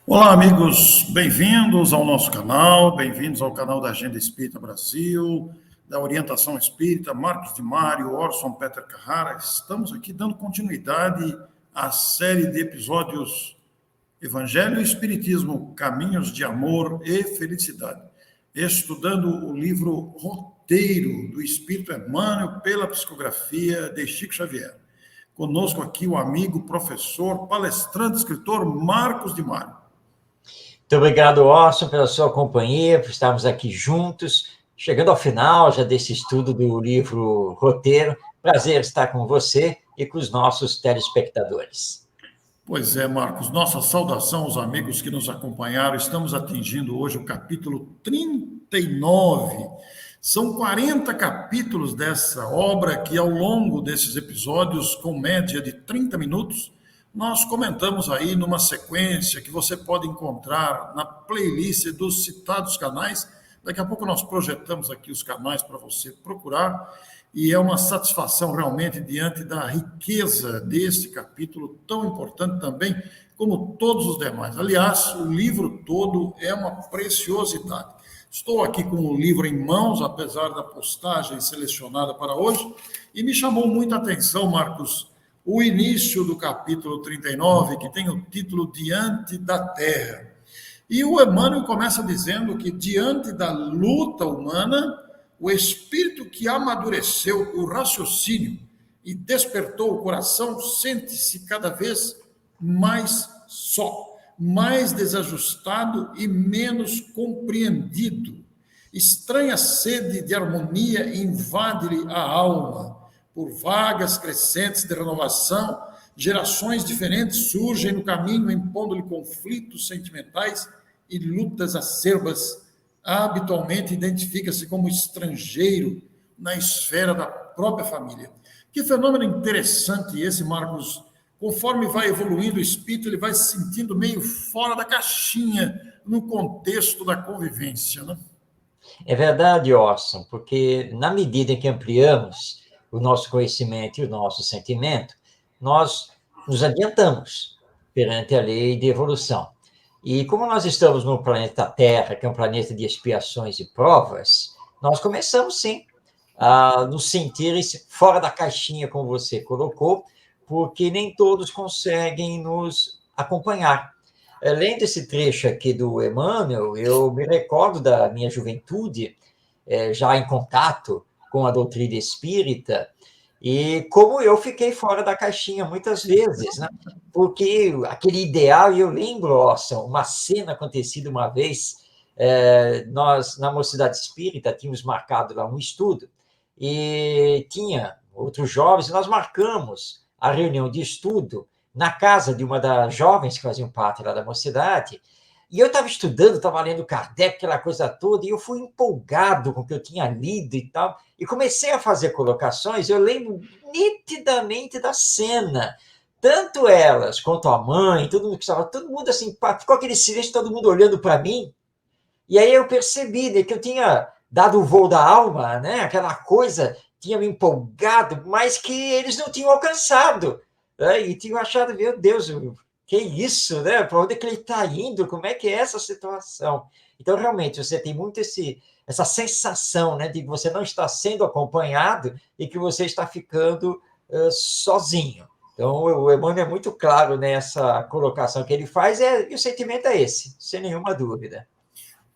Olá, amigos, bem-vindos ao nosso canal, bem-vindos ao canal da Agenda Espírita Brasil, da Orientação Espírita, Marcos de Mário, Orson Peter Carrara. Estamos aqui dando continuidade à série de episódios Evangelho e Espiritismo, Caminhos de Amor e Felicidade, estudando o livro Roteiro do Espírito Emmanuel pela psicografia de Chico Xavier. Conosco aqui o amigo, professor, palestrante, escritor Marcos de Mário. Muito obrigado, Orson, pela sua companhia, por estarmos aqui juntos, chegando ao final já desse estudo do livro Roteiro. Prazer estar com você e com os nossos telespectadores. Pois é, Marcos, nossa saudação aos amigos que nos acompanharam. Estamos atingindo hoje o capítulo 39. São 40 capítulos dessa obra que, ao longo desses episódios, com média de 30 minutos, nós comentamos aí numa sequência que você pode encontrar na playlist dos citados canais. Daqui a pouco nós projetamos aqui os canais para você procurar, e é uma satisfação realmente diante da riqueza deste capítulo tão importante também, como todos os demais. Aliás, o livro todo é uma preciosidade. Estou aqui com o livro em mãos, apesar da postagem selecionada para hoje, e me chamou muita atenção, Marcos, o início do capítulo 39, que tem o título Diante da Terra. E o Emmanuel começa dizendo que, diante da luta humana, o espírito que amadureceu o raciocínio e despertou o coração sente-se cada vez mais só, mais desajustado e menos compreendido. Estranha sede de harmonia invade-lhe a alma. Por vagas crescentes de renovação, gerações diferentes surgem no caminho, impondo-lhe conflitos sentimentais e lutas acerbas. Habitualmente identifica-se como estrangeiro na esfera da própria família. Que fenômeno interessante esse, Marcos. Conforme vai evoluindo o espírito, ele vai se sentindo meio fora da caixinha no contexto da convivência, né? É verdade, Orson, porque na medida em que ampliamos o nosso conhecimento e o nosso sentimento, nós nos adiantamos perante a lei de evolução. E como nós estamos no planeta Terra, que é um planeta de expiações e provas, nós começamos, sim, a nos sentir fora da caixinha, como você colocou, porque nem todos conseguem nos acompanhar. Lendo esse trecho aqui do Emmanuel, eu me recordo da minha juventude, já em contato com a doutrina espírita, e como eu fiquei fora da caixinha muitas vezes, né? Porque aquele ideal, e eu lembro, Orson, uma cena acontecida uma vez, nós, na Mocidade Espírita, tínhamos marcado lá um estudo, e tinha outros jovens, e nós marcamos a reunião de estudo na casa de uma das jovens que faziam parte lá da Mocidade, e eu estava estudando, estava lendo Kardec, aquela coisa toda, e eu fui empolgado com o que eu tinha lido e tal, e comecei a fazer colocações. Eu lembro nitidamente da cena, tanto elas quanto a mãe, todo mundo que estava, todo mundo assim, ficou aquele silêncio, todo mundo olhando para mim, e aí eu percebi, né, que eu tinha dado o voo da alma, né, aquela coisa, tinha me empolgado, mas que eles não tinham alcançado, né, e tinham achado, meu Deus, que isso, né? Para onde é que ele está indo? Como é que é essa situação? Então, realmente, você tem muito essa sensação, né, de que você não está sendo acompanhado e que você está ficando sozinho. Então, o Emmanuel é muito claro nessa colocação que ele faz, e o sentimento é esse, sem nenhuma dúvida.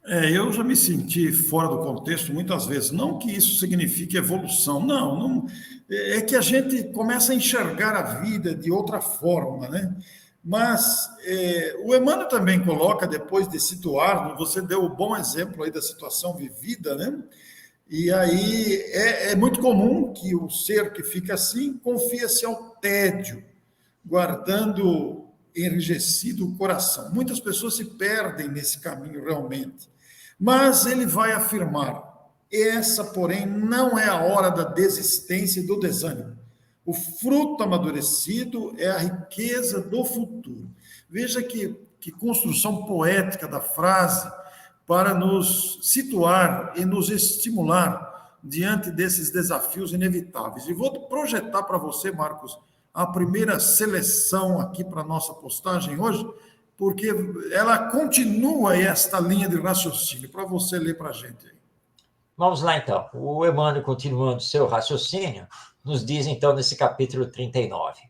Eu já me senti fora do contexto muitas vezes. Não que isso signifique evolução, não. É que a gente começa a enxergar a vida de outra forma, né? Mas o Emmanuel também coloca, depois de situar, você deu o bom exemplo aí da situação vivida, né? E aí é muito comum que o ser que fica assim confia-se ao tédio, guardando enrijecido o coração. Muitas pessoas se perdem nesse caminho realmente. Mas ele vai afirmar: essa, porém, não é a hora da desistência e do desânimo. O fruto amadurecido é a riqueza do futuro. Veja que construção poética da frase para nos situar e nos estimular diante desses desafios inevitáveis. E vou projetar para você, Marcos, a primeira seleção aqui para a nossa postagem hoje, porque ela continua esta linha de raciocínio, para você ler para a gente aí. Vamos lá, então. O Emmanuel, continuando seu raciocínio, nos diz, então, nesse capítulo 39.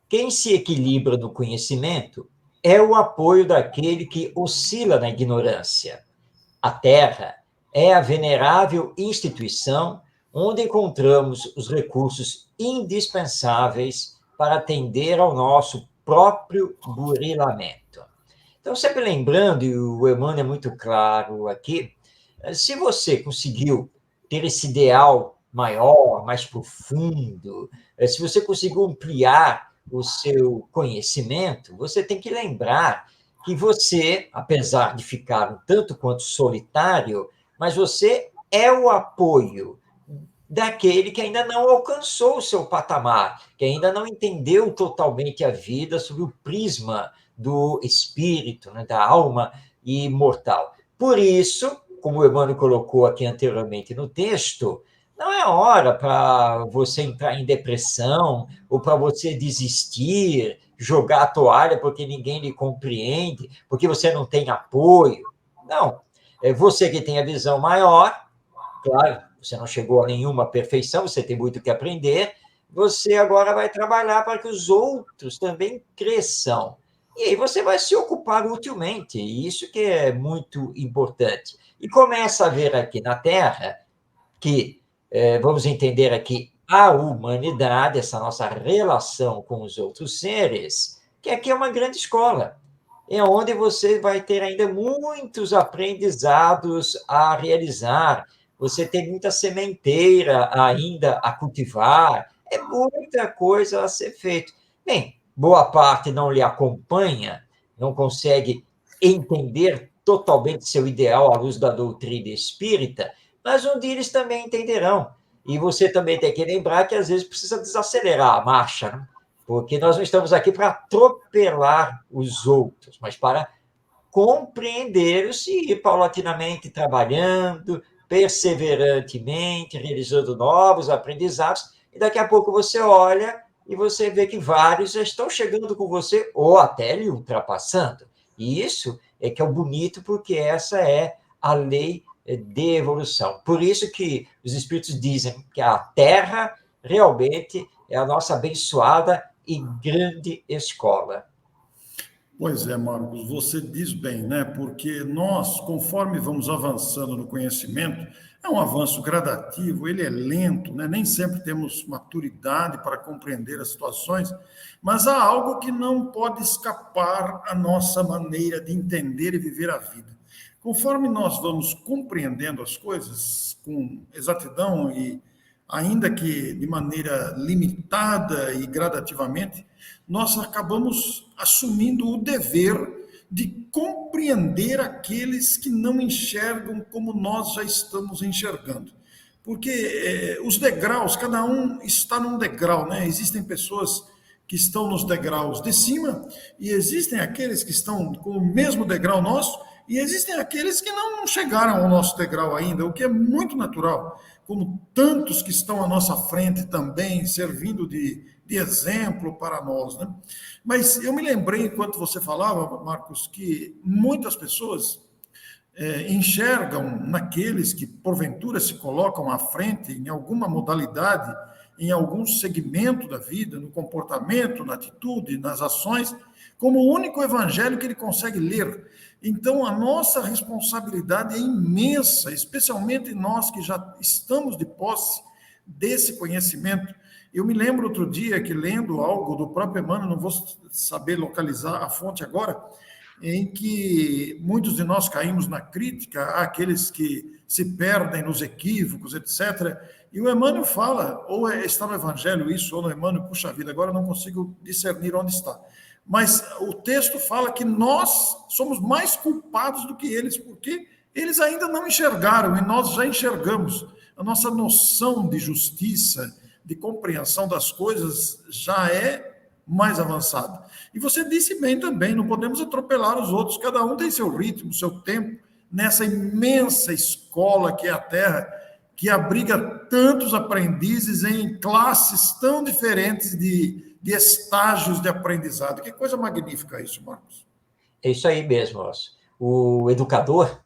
Quem se equilibra no conhecimento é o apoio daquele que oscila na ignorância. A Terra é a venerável instituição onde encontramos os recursos indispensáveis para atender ao nosso próprio burilamento. Então, sempre lembrando, e o Emmanuel é muito claro aqui, se você conseguiu ter esse ideal maior, mais profundo, se você conseguiu ampliar o seu conhecimento, você tem que lembrar que você, apesar de ficar um tanto quanto solitário, mas você é o apoio daquele que ainda não alcançou o seu patamar, que ainda não entendeu totalmente a vida sob o prisma do espírito, né, da alma imortal. Por isso, como o Emmanuel colocou aqui anteriormente no texto, não é hora para você entrar em depressão ou para você desistir, jogar a toalha porque ninguém lhe compreende, porque você não tem apoio. Não. É você que tem a visão maior, claro, você não chegou a nenhuma perfeição, você tem muito que aprender, você agora vai trabalhar para que os outros também cresçam. E aí você vai se ocupar utilmente, e isso que é muito importante. E começa a ver aqui na Terra que, vamos entender aqui, a humanidade, essa nossa relação com os outros seres, que aqui é uma grande escola, é onde você vai ter ainda muitos aprendizados a realizar, você tem muita sementeira ainda a cultivar, é muita coisa a ser feita. Bem, boa parte não lhe acompanha, não consegue entender totalmente seu ideal à luz da doutrina espírita, mas um dia eles também entenderão. E você também tem que lembrar que às vezes precisa desacelerar a marcha, né? Porque nós não estamos aqui para atropelar os outros, mas para compreendê-los e ir paulatinamente trabalhando, perseverantemente, realizando novos aprendizados, e daqui a pouco você olha e você vê que vários já estão chegando com você ou até lhe ultrapassando. E isso é que é o bonito, porque essa é a lei de evolução. Por isso que os espíritos dizem que a Terra realmente é a nossa abençoada e grande escola. Pois é, Marcos, você diz bem, né? Porque nós, conforme vamos avançando no conhecimento, é um avanço gradativo, ele é lento, né? Nem sempre temos maturidade para compreender as situações, mas há algo que não pode escapar à nossa maneira de entender e viver a vida. Conforme nós vamos compreendendo as coisas com exatidão e ainda que de maneira limitada e gradativamente, nós acabamos assumindo o dever de compreender aqueles que não enxergam como nós já estamos enxergando. Porque os degraus, cada um está num degrau, né? Existem pessoas que estão nos degraus de cima e existem aqueles que estão com o mesmo degrau nosso e existem aqueles que não chegaram ao nosso degrau ainda, o que é muito natural, como tantos que estão à nossa frente também, servindo de exemplo para nós, né? Mas eu me lembrei, enquanto você falava, Marcos, que muitas pessoas enxergam naqueles que, porventura, se colocam à frente em alguma modalidade, em algum segmento da vida, no comportamento, na atitude, nas ações, como o único evangelho que ele consegue ler. Então, a nossa responsabilidade é imensa, especialmente nós que já estamos de posse desse conhecimento. Eu me lembro outro dia que, lendo algo do próprio Emmanuel, não vou saber localizar a fonte agora, em que muitos de nós caímos na crítica àqueles que se perdem nos equívocos, etc. E o Emmanuel fala, ou está no Evangelho isso, ou no Emmanuel, puxa vida, agora eu não consigo discernir onde está. Mas o texto fala que nós somos mais culpados do que eles, porque eles ainda não enxergaram e nós já enxergamos. A nossa noção de justiça, de compreensão das coisas já é mais avançada. E você disse bem também, não podemos atropelar os outros, cada um tem seu ritmo, seu tempo, nessa imensa escola que é a Terra, que abriga tantos aprendizes em classes tão diferentes de estágios de aprendizado. Que coisa magnífica isso, Marcos. É isso aí mesmo, Osso. O educador,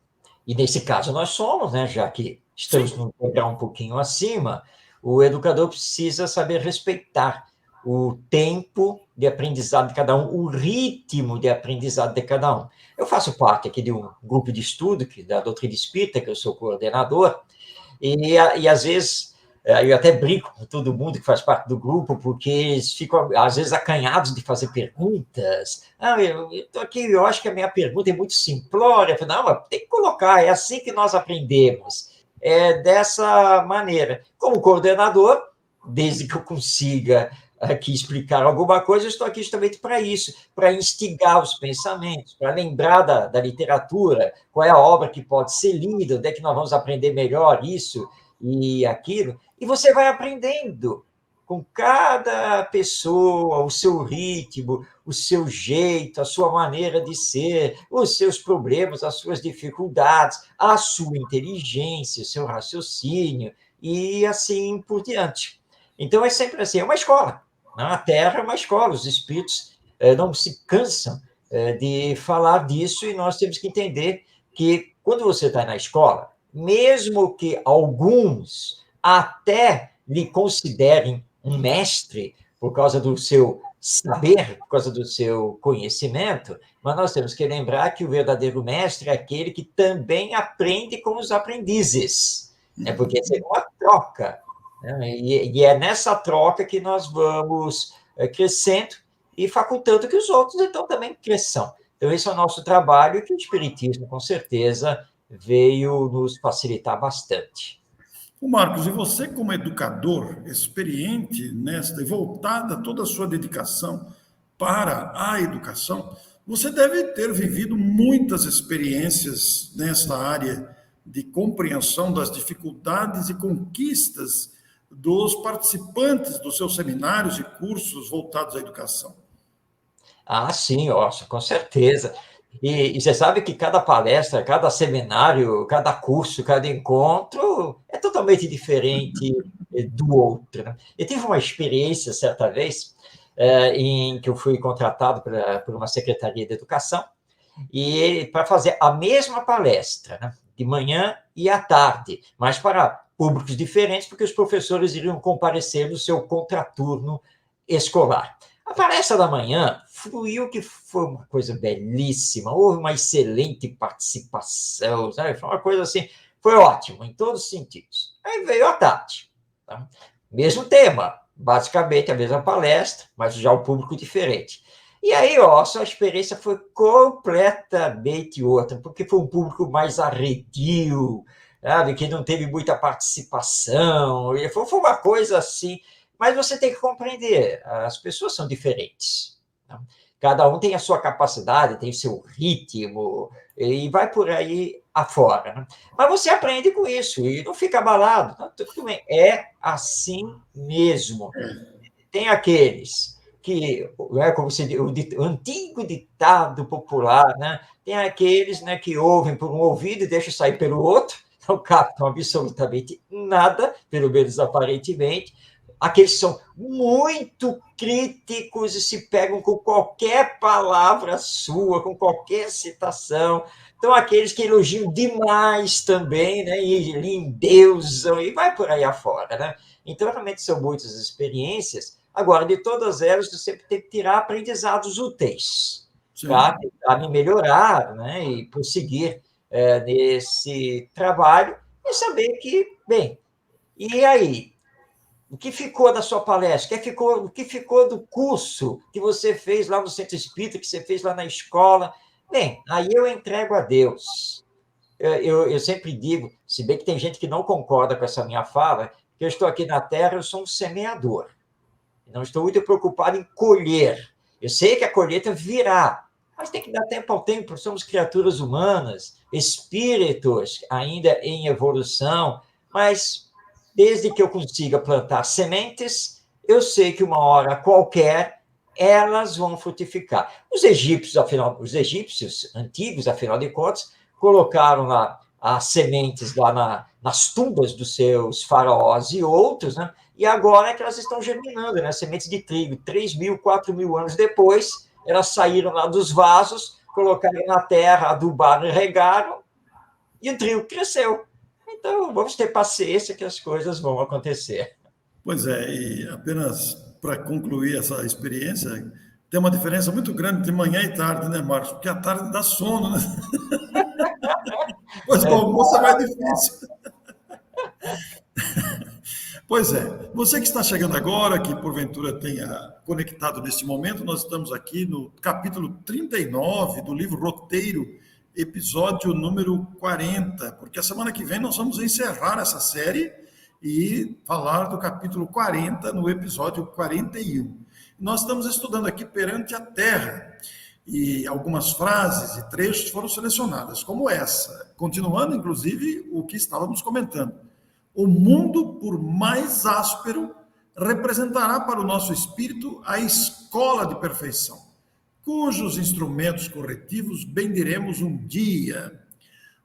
e nesse caso nós somos, né, já que estamos Sim. num degrau um pouquinho acima, o educador precisa saber respeitar o tempo de aprendizado de cada um, o ritmo de aprendizado de cada um. Eu faço parte aqui de um grupo de estudo da doutrina espírita, que eu sou coordenador, e às vezes, eu até brinco com todo mundo que faz parte do grupo, porque eles ficam, às vezes, acanhados de fazer perguntas. Ah, eu estou aqui, eu acho que a minha pergunta é muito simplória. Eu falo, não, mas tem que colocar, é assim que nós aprendemos. É dessa maneira. Como coordenador, desde que eu consiga aqui explicar alguma coisa, eu estou aqui justamente para isso, para instigar os pensamentos, para lembrar da literatura, qual é a obra que pode ser lida, onde é que nós vamos aprender melhor isso e aquilo, e você vai aprendendo com cada pessoa, o seu ritmo, o seu jeito, a sua maneira de ser, os seus problemas, as suas dificuldades, a sua inteligência, o seu raciocínio, e assim por diante. Então, é sempre assim, é uma escola. A Terra é uma escola, os espíritos não se cansam de falar disso, e nós temos que entender que, quando você está na escola, mesmo que alguns até lhe considerem um mestre por causa do seu saber, por causa do seu conhecimento, mas nós temos que lembrar que o verdadeiro mestre é aquele que também aprende com os aprendizes, né? Porque é uma troca, né? E é nessa troca que nós vamos crescendo e facultando que os outros, então, também cresçam. Então, esse é o nosso trabalho, que o Espiritismo, com certeza, veio nos facilitar bastante. O Marcos, e você, como educador experiente nesta e voltada toda a sua dedicação para a educação, você deve ter vivido muitas experiências nessa área de compreensão das dificuldades e conquistas dos participantes dos seus seminários e cursos voltados à educação. Ah, sim, nossa, com certeza. E você sabe que cada palestra, cada seminário, cada curso, cada encontro é totalmente diferente do outro, né? Eu tive uma experiência, certa vez, em que eu fui contratado por uma secretaria de educação, e para fazer a mesma palestra, né, de manhã e à tarde, mas para públicos diferentes, porque os professores iriam comparecer no seu contraturno escolar. A palestra da manhã fluiu, que foi uma coisa belíssima, houve uma excelente participação, sabe? Foi uma coisa assim, foi ótimo em todos os sentidos. Aí veio a tarde, tá? Mesmo tema, basicamente a mesma palestra, mas já o público diferente. E aí, ó, a sua experiência foi completamente outra, porque foi um público mais arredio, sabe, que não teve muita participação, e foi uma coisa assim. Mas você tem que compreender, as pessoas são diferentes, tá? Cada um tem a sua capacidade, tem o seu ritmo, e vai por aí afora, né? Mas você aprende com isso, e não fica abalado. Não, tudo bem, é assim mesmo. Tem aqueles que, né, como se diz, o antigo ditado popular, né? Tem aqueles, né, que ouvem por um ouvido e deixam sair pelo outro, não captam absolutamente nada, pelo menos aparentemente. Aqueles que são muito críticos e se pegam com qualquer palavra sua, com qualquer citação. Então, aqueles que elogiam demais também, né, e lhe endeusam, e vai por aí afora, né? Então, realmente são muitas experiências. Agora, de todas elas, você sempre tem que tirar aprendizados úteis para Sim. tentar me melhorar, né, e prosseguir nesse trabalho, e saber que, bem, e aí? O que ficou da sua palestra? O que ficou do curso que você fez lá no Centro Espírita, que você fez lá na escola? Bem, aí eu entrego a Deus. Eu sempre digo, se bem que tem gente que não concorda com essa minha fala, que eu estou aqui na Terra, eu sou um semeador. Não estou muito preocupado em colher. Eu sei que a colheita virá, mas tem que dar tempo ao tempo. Somos criaturas humanas, espíritos ainda em evolução, mas desde que eu consiga plantar sementes, eu sei que uma hora qualquer elas vão frutificar. Os egípcios antigos, afinal de contas, colocaram lá as sementes lá nas tumbas dos seus faraós e outros, né? E agora é que elas estão germinando, né? Sementes de trigo. 3.000, 4.000 anos depois, elas saíram lá dos vasos colocaram na terra, adubaram e regaram, e o trigo cresceu. Então, vamos ter paciência que as coisas vão acontecer. Pois é, e apenas para concluir essa experiência, tem uma diferença muito grande de manhã e tarde, né, Marcos? Porque a tarde dá sono, né? Pois o almoço é mais difícil. Pois é, você que está chegando agora, que porventura tenha conectado neste momento, nós estamos aqui no capítulo 39 do livro Roteiro, episódio número 40, porque a semana que vem nós vamos encerrar essa série e falar do capítulo 40 no episódio 41. Nós estamos estudando aqui perante a Terra e algumas frases e trechos foram selecionadas, como essa, continuando inclusive o que estávamos comentando. O mundo, por mais áspero, representará para o nosso espírito a escola de perfeição, cujos instrumentos corretivos bendiremos um dia.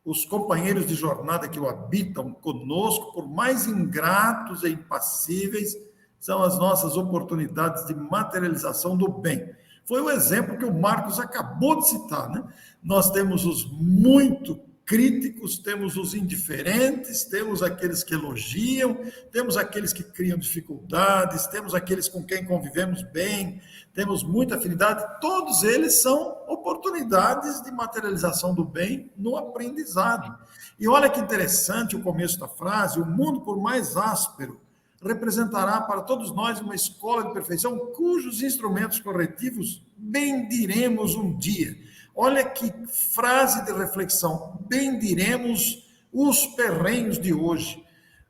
Os companheiros de jornada que o habitam conosco, por mais ingratos e impassíveis, são as nossas oportunidades de materialização do bem. Foi o exemplo que o Marcos acabou de citar, né? Nós temos os muito críticos, temos os indiferentes, temos aqueles que elogiam, temos aqueles que criam dificuldades, temos aqueles com quem convivemos bem, temos muita afinidade, todos eles são oportunidades de materialização do bem no aprendizado. E olha que interessante o começo da frase, o mundo, por mais áspero, representará para todos nós uma escola de perfeição cujos instrumentos corretivos bendiremos um dia. Olha que frase de reflexão. Bendiremos os perrenhos de hoje.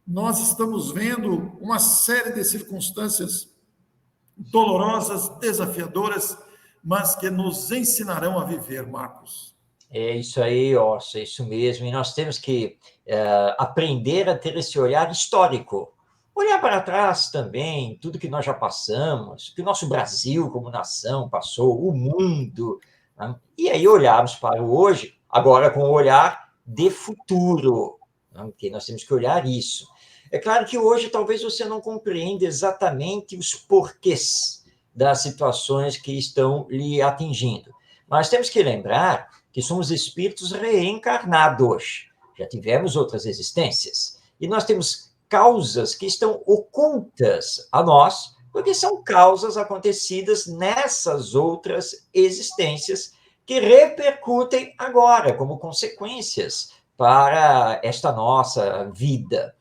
Nós estamos vendo uma série de circunstâncias dolorosas, desafiadoras, mas que nos ensinarão a viver, Marcos. É isso aí, Orson, é isso mesmo. E nós temos que aprender a ter esse olhar histórico. Olhar para trás também, tudo que nós já passamos, que o nosso Brasil como nação passou, o mundo, né? E aí olharmos para o hoje, agora com o olhar de futuro, né? Porque nós temos que olhar isso. É claro que hoje talvez você não compreenda exatamente os porquês das situações que estão lhe atingindo, mas temos que lembrar que somos espíritos reencarnados, já tivemos outras existências, e nós temos causas que estão ocultas a nós, porque são causas acontecidas nessas outras existências que repercutem agora como consequências para esta nossa vida.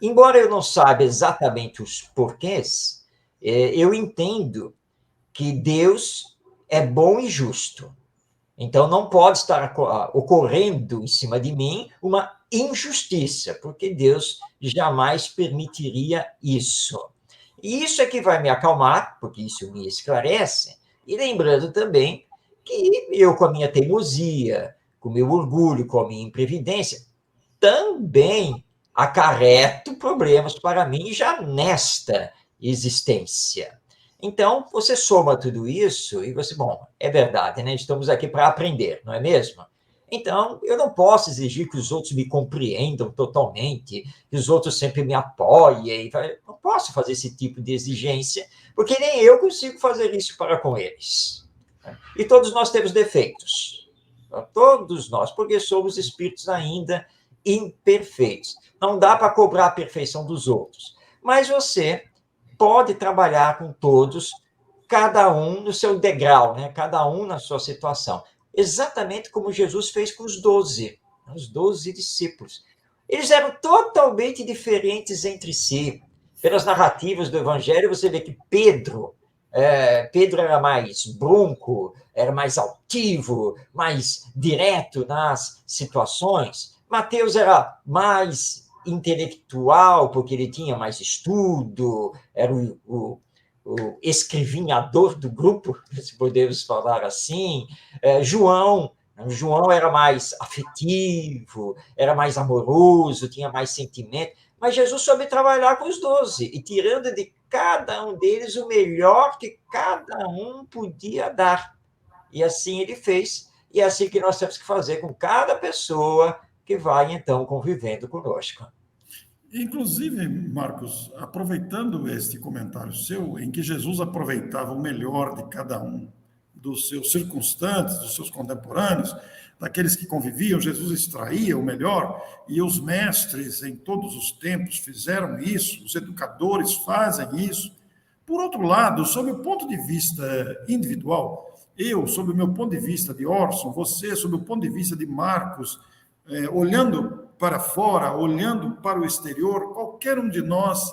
Embora eu não saiba exatamente os porquês, eu entendo que Deus é bom e justo. Então, não pode estar ocorrendo em cima de mim uma injustiça, porque Deus jamais permitiria isso. E isso é que vai me acalmar, porque isso me esclarece, e lembrando também que eu, com a minha teimosia, com o meu orgulho, com a minha imprevidência, também acarreto problemas para mim já nesta existência. Então, você soma tudo isso e você, bom, é verdade, né? Estamos aqui para aprender, não é mesmo? Então, eu não posso exigir que os outros me compreendam totalmente, que os outros sempre me apoiem. Não posso fazer esse tipo de exigência, porque nem eu consigo fazer isso para com eles. E todos nós temos defeitos. Todos nós, porque somos espíritos ainda imperfeitos. Não dá para cobrar a perfeição dos outros. Mas você pode trabalhar com todos, cada um no seu degrau, né? Cada um na sua situação. Exatamente como Jesus fez com os 12 discípulos. Eles eram totalmente diferentes entre si. Pelas narrativas do Evangelho, você vê que Pedro era mais bronco, era mais altivo, mais direto nas situações. Mateus era mais intelectual, porque ele tinha mais estudo, era o escrivinhador do grupo, se podemos falar assim. João era mais afetivo, era mais amoroso, tinha mais sentimento, mas Jesus soube trabalhar com os 12, e tirando de cada um deles o melhor que cada um podia dar. E assim ele fez, e é assim que nós temos que fazer com cada pessoa que vai, então, convivendo conosco. Inclusive, Marcos, aproveitando este comentário seu, em que Jesus aproveitava o melhor de cada um, dos seus circunstantes, dos seus contemporâneos, daqueles que conviviam, Jesus extraía o melhor, e os mestres em todos os tempos fizeram isso, os educadores fazem isso. Por outro lado, sob o ponto de vista individual, eu, sob o meu ponto de vista de Orson, você, sob o ponto de vista de Marcos, olhando para fora, olhando para o exterior, qualquer um de nós,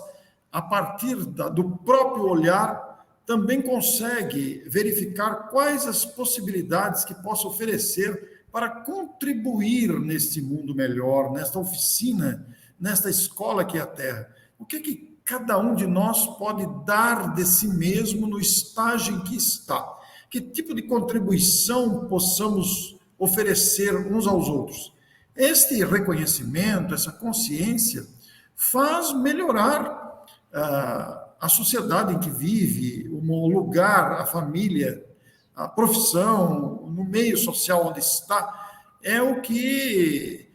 a partir do próprio olhar, também consegue verificar quais as possibilidades que possa oferecer para contribuir neste mundo melhor, nesta oficina, nesta escola que é a Terra. O que cada um de nós pode dar de si mesmo no estágio em que está? Que tipo de contribuição possamos oferecer uns aos outros? Este reconhecimento, essa consciência, faz melhorar a sociedade em que vive, o lugar, a família, a profissão, no meio social onde está, é o que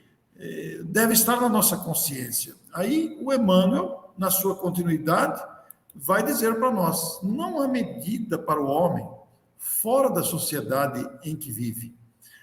deve estar na nossa consciência. Aí o Emmanuel, na sua continuidade, vai dizer para nós: não há medida para o homem fora da sociedade em que vive.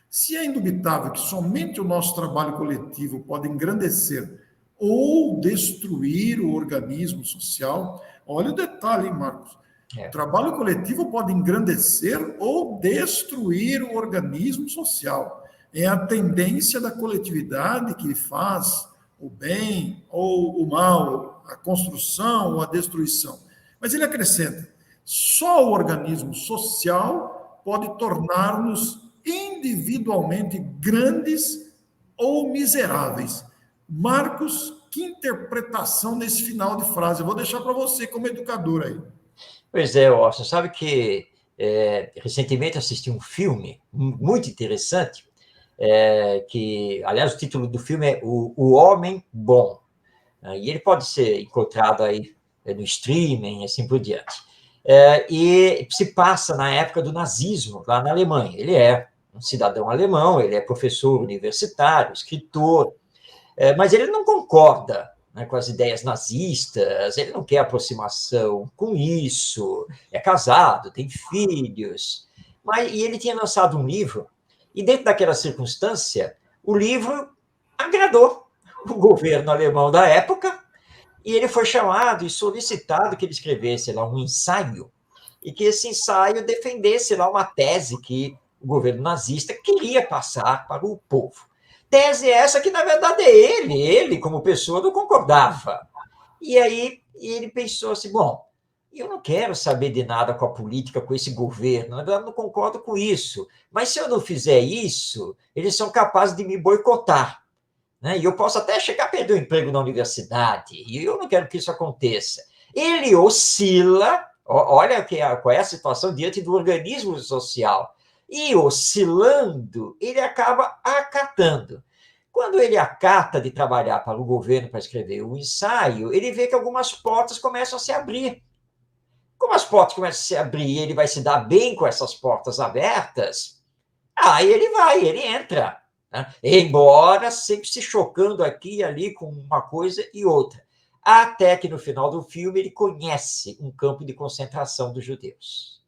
Se é indubitável que somente o nosso trabalho coletivo pode engrandecer ou destruir o organismo social, olha o detalhe, hein, Marcos? O trabalho coletivo pode engrandecer ou destruir o organismo social. É a tendência da coletividade que faz o bem ou o mal, a construção ou a destruição. Mas ele acrescenta: só o organismo social pode tornar-nos individualmente grandes ou miseráveis. Marcos, que interpretação nesse final de frase? Eu vou deixar para você como educador aí. Pois é, Orson, sabe que recentemente assisti um filme muito interessante, que, aliás, o título do filme é O Homem Bom, e ele pode ser encontrado aí no streaming e assim por diante. E se passa na época do nazismo, lá na Alemanha. Ele é um cidadão alemão, ele é professor universitário, escritor, mas ele não concorda, né, com as ideias nazistas, ele não quer aproximação com isso, é casado, tem filhos, e ele tinha lançado um livro, e dentro daquela circunstância, o livro agradou o governo alemão da época, e ele foi chamado e solicitado que ele escrevesse lá um ensaio, e que esse ensaio defendesse lá uma tese que o governo nazista queria passar para o povo. Tese essa que, na verdade, ele como pessoa, não concordava. E aí ele pensou assim: bom, eu não quero saber de nada com a política, com esse governo, na verdade, não concordo com isso. Mas se eu não fizer isso, eles são capazes de me boicotar, né? E eu posso até chegar a perder o emprego na universidade, e eu não quero que isso aconteça. Ele oscila, olha qual é a situação diante do organismo social, e oscilando, ele acaba acatando. Quando ele acata de trabalhar para o governo para escrever o ensaio, ele vê que algumas portas começam a se abrir. Como as portas começam a se abrir e ele vai se dar bem com essas portas abertas, aí ele entra, né? Embora sempre se chocando aqui e ali com uma coisa e outra. Até que no final do filme ele conhece um campo de concentração dos judeus.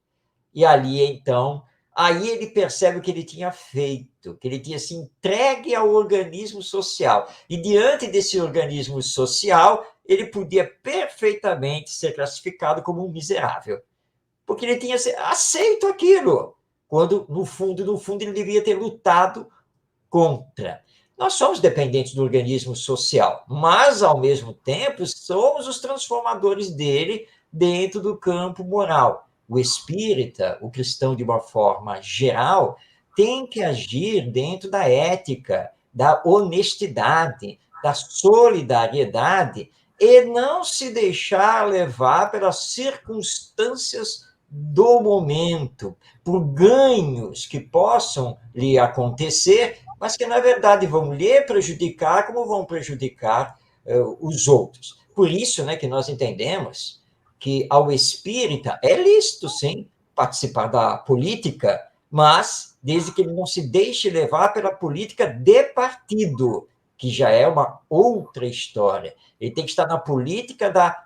E ali, então, aí ele percebe o que ele tinha feito, que ele tinha se entregue ao organismo social. E diante desse organismo social, ele podia perfeitamente ser classificado como um miserável. Porque ele tinha aceito aquilo, quando, no fundo, ele devia ter lutado contra. Nós somos dependentes do organismo social, mas, ao mesmo tempo, somos os transformadores dele dentro do campo moral. O espírita, o cristão de uma forma geral, tem que agir dentro da ética, da honestidade, da solidariedade, e não se deixar levar pelas circunstâncias do momento, por ganhos que possam lhe acontecer, mas que, na verdade, vão lhe prejudicar como vão prejudicar os outros. Por isso, né, que nós entendemos que ao espírita é lícito, sim, participar da política, mas desde que ele não se deixe levar pela política de partido, que já é uma outra história. Ele tem que estar na política da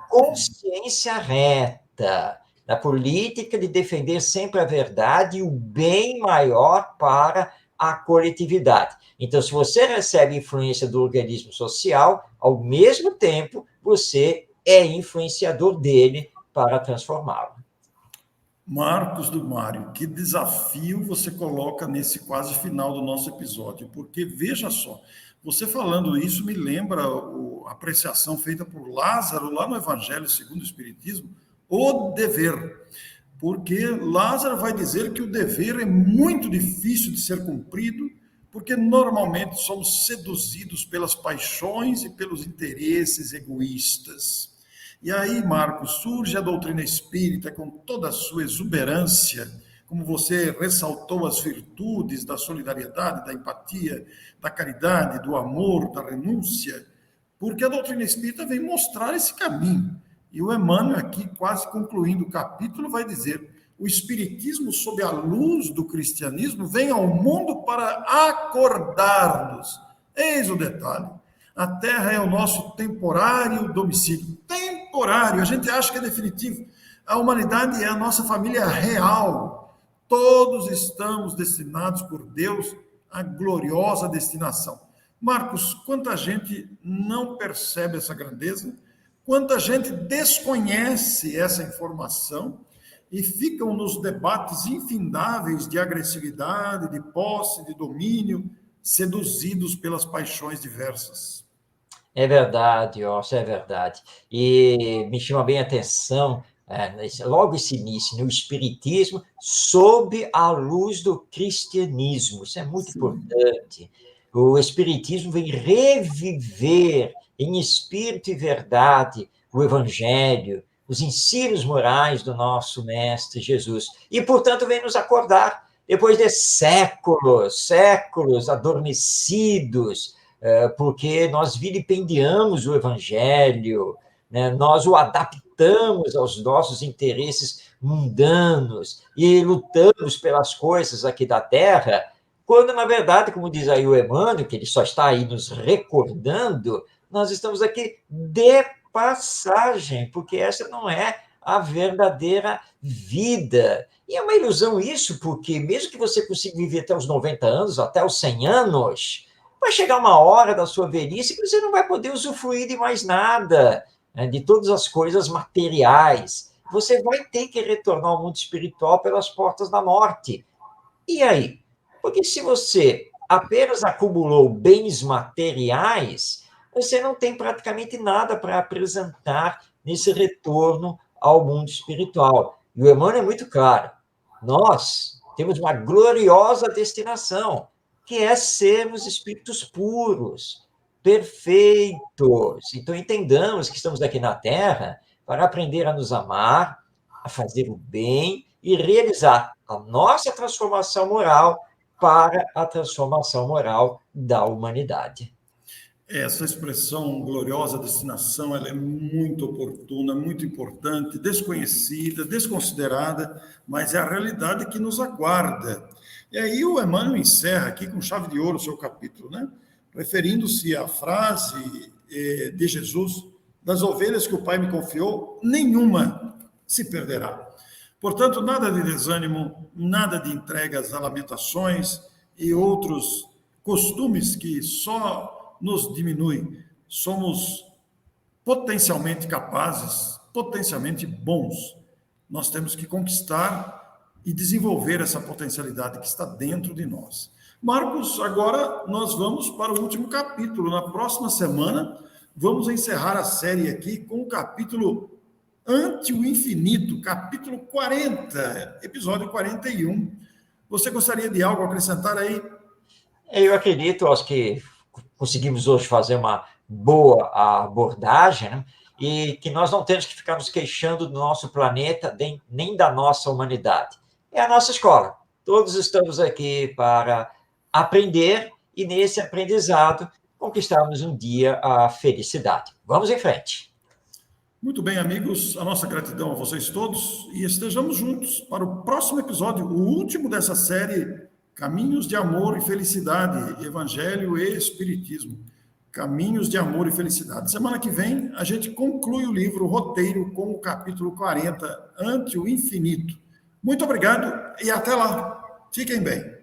consciência reta, na política de defender sempre a verdade e o bem maior para a coletividade. Então, se você recebe influência do organismo social, ao mesmo tempo, você é influenciador dele para transformá-lo. Marcos do Mário, que desafio você coloca nesse quase final do nosso episódio, porque veja só, você falando isso me lembra a apreciação feita por Lázaro lá no Evangelho segundo o Espiritismo, o dever. Porque Lázaro vai dizer que o dever é muito difícil de ser cumprido, porque normalmente somos seduzidos pelas paixões e pelos interesses egoístas. E aí, Marcos, surge a doutrina espírita com toda a sua exuberância, como você ressaltou as virtudes da solidariedade, da empatia, da caridade, do amor, da renúncia, porque a doutrina espírita vem mostrar esse caminho. E o Emmanuel, aqui, quase concluindo o capítulo, vai dizer: o espiritismo, sob a luz do cristianismo, vem ao mundo para acordar-nos. Eis o detalhe. A Terra é o nosso temporário domicílio. Temporário, a gente acha que é definitivo. A humanidade é a nossa família real. Todos estamos destinados por Deus à gloriosa destinação. Marcos, quanta gente não percebe essa grandeza, quanta gente desconhece essa informação e ficam nos debates infindáveis de agressividade, de posse, de domínio, seduzidos pelas paixões diversas. É verdade, Orson, é verdade. E me chama bem a atenção, logo esse início, no Espiritismo, sob a luz do cristianismo. Isso é muito importante. O Espiritismo vem reviver em espírito e verdade o Evangelho, os ensinos morais do nosso Mestre Jesus. E, portanto, vem nos acordar, depois de séculos adormecidos, porque nós vilipendiamos o Evangelho, né? Nós o adaptamos aos nossos interesses mundanos e lutamos pelas coisas aqui da Terra, quando, na verdade, como diz aí o Emmanuel, que ele só está aí nos recordando, nós estamos aqui de passagem, porque essa não é a verdadeira vida. E é uma ilusão isso, porque mesmo que você consiga viver até os 90 anos, até os 100 anos, vai chegar uma hora da sua velhice que você não vai poder usufruir de mais nada, né, de todas as coisas materiais. Você vai ter que retornar ao mundo espiritual pelas portas da morte. E aí? Porque se você apenas acumulou bens materiais, você não tem praticamente nada para apresentar nesse retorno ao mundo espiritual. E o Emmanuel é muito claro. Nós temos uma gloriosa destinação, que é sermos espíritos puros, perfeitos. Então, entendamos que estamos aqui na Terra para aprender a nos amar, a fazer o bem e realizar a nossa transformação moral para a transformação moral da humanidade. Essa expressão gloriosa destinação, ela é muito oportuna, muito importante, desconhecida, desconsiderada, mas é a realidade que nos aguarda. E aí o Emmanuel encerra aqui com chave de ouro o seu capítulo, né? Referindo-se à frase de Jesus: das ovelhas que o Pai me confiou, nenhuma se perderá. Portanto, nada de desânimo, nada de entregas a lamentações e outros costumes que só nos diminuem. Somos potencialmente capazes, potencialmente bons. Nós temos que conquistar e desenvolver essa potencialidade que está dentro de nós. Marcos, agora nós vamos para o último capítulo. Na próxima semana, vamos encerrar a série aqui com o capítulo Ante o Infinito, capítulo 40, episódio 41. Você gostaria de algo a acrescentar aí? Eu acredito, acho que conseguimos hoje fazer uma boa abordagem, né? E que nós não temos que ficar nos queixando do nosso planeta, nem da nossa humanidade. É a nossa escola. Todos estamos aqui para aprender e, nesse aprendizado, conquistarmos um dia a felicidade. Vamos em frente. Muito bem, amigos, a nossa gratidão a vocês todos e estejamos juntos para o próximo episódio, o último dessa série Caminhos de Amor e Felicidade, Evangelho e Espiritismo. Caminhos de Amor e Felicidade. Semana que vem, a gente conclui o livro Roteiro com o capítulo 40, Ante o Infinito. Muito obrigado e até lá. Fiquem bem.